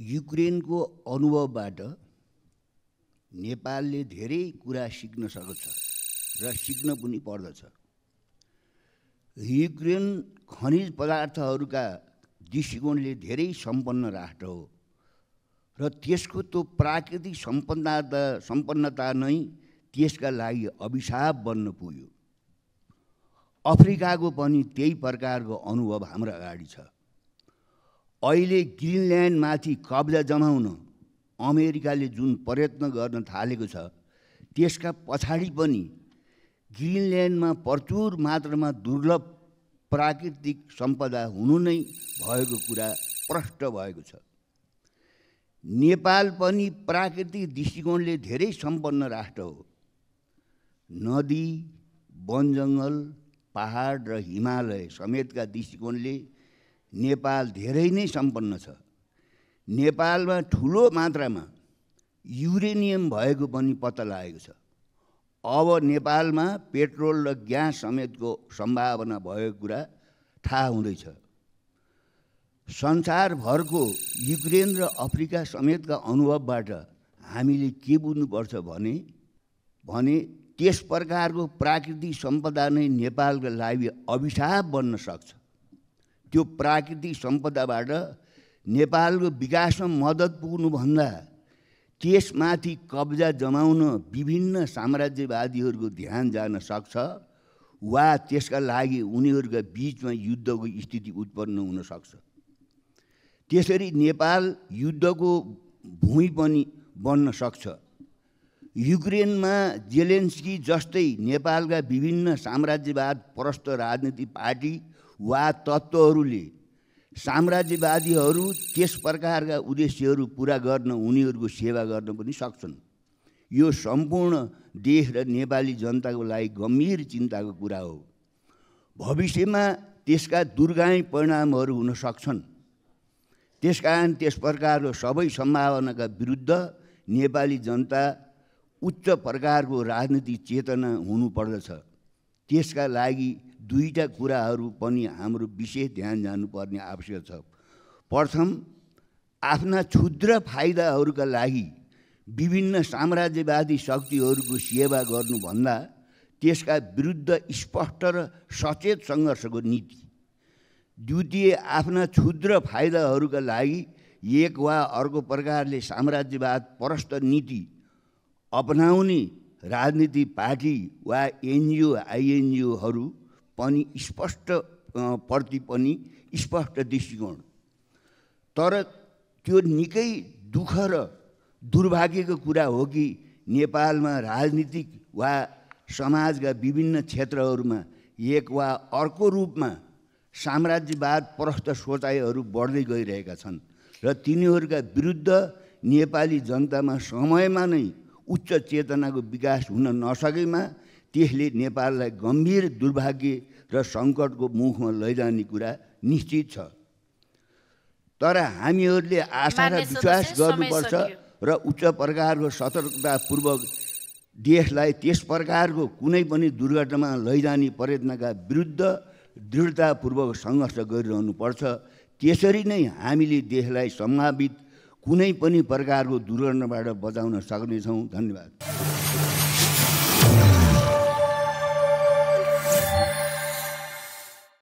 युक्रेनको अनुभवबाट नेपालले धेरै कुरा सिक्न सक्छ र सिक्न पनि पर्दछ। युक्रेन खनिज पदार्थहरूका दृष्टिकोणले धेरै सम्पन्न राष्ट्र हो र त्यसको त्यो प्राकृतिक सम्पन्नता नै त्यसका लागि अभिशाप बन्न पुग्यो। अफ्रिकाको पनि त्यही प्रकारको अनुभव हाम्रो अगाडि छ। अहिले ग्रिनल्यान्डमाथि कब्जा जमाउन अमेरिकाले जुन प्रयत्न गर्न थालेको छ त्यसका पछाडि पनि ग्रिनल्यान्डमा प्रचुर मात्रामा दुर्लभ प्राकृतिक सम्पदा हुनु नै भएको कुरा प्रष्ट भएको छ। नेपाल पनि प्राकृतिक दृष्टिकोणले धेरै सम्पन्न राष्ट्र हो। नदी, वनजङ्गल, पहाड र हिमालय समेतका दृष्टिकोणले नेपाल धेरै नै सम्पन्न छ। नेपालमा ठुलो मात्रामा युरेनियम भएको पनि पत्ता लागेको छ। अब नेपालमा पेट्रोल र ग्यास समेतको सम्भावना भएको कुरा थाहा हुँदैछ। संसारभरको युक्रेन र अफ्रिका समेतका अनुभवबाट हामीले के बुझ्नुपर्छ भने त्यस प्रकारको प्राकृतिक सम्पदा नै नेपालका लागि अभिशाप बन्न सक्छ। त्यो प्राकृतिक सम्पदाबाट नेपालको विकासमा मद्दत पुग्नुभन्दा त्यसमाथि कब्जा जमाउन विभिन्न साम्राज्यवादीहरूको ध्यान जान सक्छ वा त्यसका लागि उनीहरूका बीचमा युद्धको स्थिति उत्पन्न हुन सक्छ। त्यसरी नेपाल युद्धको भूमि पनि बन्न सक्छ। युक्रेनमा जेलेन्स्की जस्तै नेपालका विभिन्न साम्राज्यवाद परस्त राजनीतिक पार्टी वा तत्त्वहरूले साम्राज्यवादीहरू त्यस प्रकारका उद्देश्यहरू पुरा गर्न उनीहरूको सेवा गर्न पनि सक्छन्। यो सम्पूर्ण देश र नेपाली जनताको लागि गम्भीर चिन्ताको कुरा हो। भविष्यमा त्यसका दूरगामी परिणामहरू हुन सक्छन्। त्यसकारण त्यस प्रकारको सबै सम्भावनाका विरुद्ध नेपाली जनता उच्च प्रकारको राजनीतिक चेतना हुनुपर्दछ। त्यसका लागि दुईटा कुराहरू पनि हाम्रो विशेष ध्यान जानुपर्ने आवश्यक छ। प्रथम, आफ्ना क्षुद्र फाइदाहरूका लागि विभिन्न साम्राज्यवादी शक्तिहरूको सेवा गर्नुभन्दा त्यसका विरुद्ध स्पष्ट र सचेत सङ्घर्षको नीति। द्वितीय, आफ्ना क्षुद्र फाइदाहरूका लागि एक वा अर्को प्रकारले साम्राज्यवाद परस्त नीति अपनाउने राजनीतिक पार्टी वा एनजिओ आइएनजिओहरू पनि प्रति पनि स्पष्ट दृष्टिकोण। तर त्यो निकै दुःख र दुर्भाग्यको कुरा हो कि नेपालमा राजनीतिक वा समाजका विभिन्न क्षेत्रहरूमा एक वा अर्को रूपमा साम्राज्यवाद परस्त सोचाइहरू बढ्दै गइरहेका छन् र तिनीहरूका विरुद्ध नेपाली जनतामा समयमा नै उच्च चेतनाको विकास हुन नसकेमा त्यसले नेपाललाई गम्भीर दुर्भाग्य र सङ्कटको मुखमा लैजाने कुरा निश्चित छ। तर हामीहरूले आशा र विश्वास गर्नुपर्छ र उच्च प्रकारको सतर्कतापूर्वक देशलाई त्यस प्रकारको कुनै पनि दुर्घटनामा लैजाने प्रयत्नका विरुद्ध दृढतापूर्वक सङ्घर्ष गरिरहनुपर्छ। त्यसरी नै हामीले देशलाई सम्भावित कुनै पनि प्रकारको दुर्घटनाबाट बचाउन सक्नेछौँ। धन्यवाद।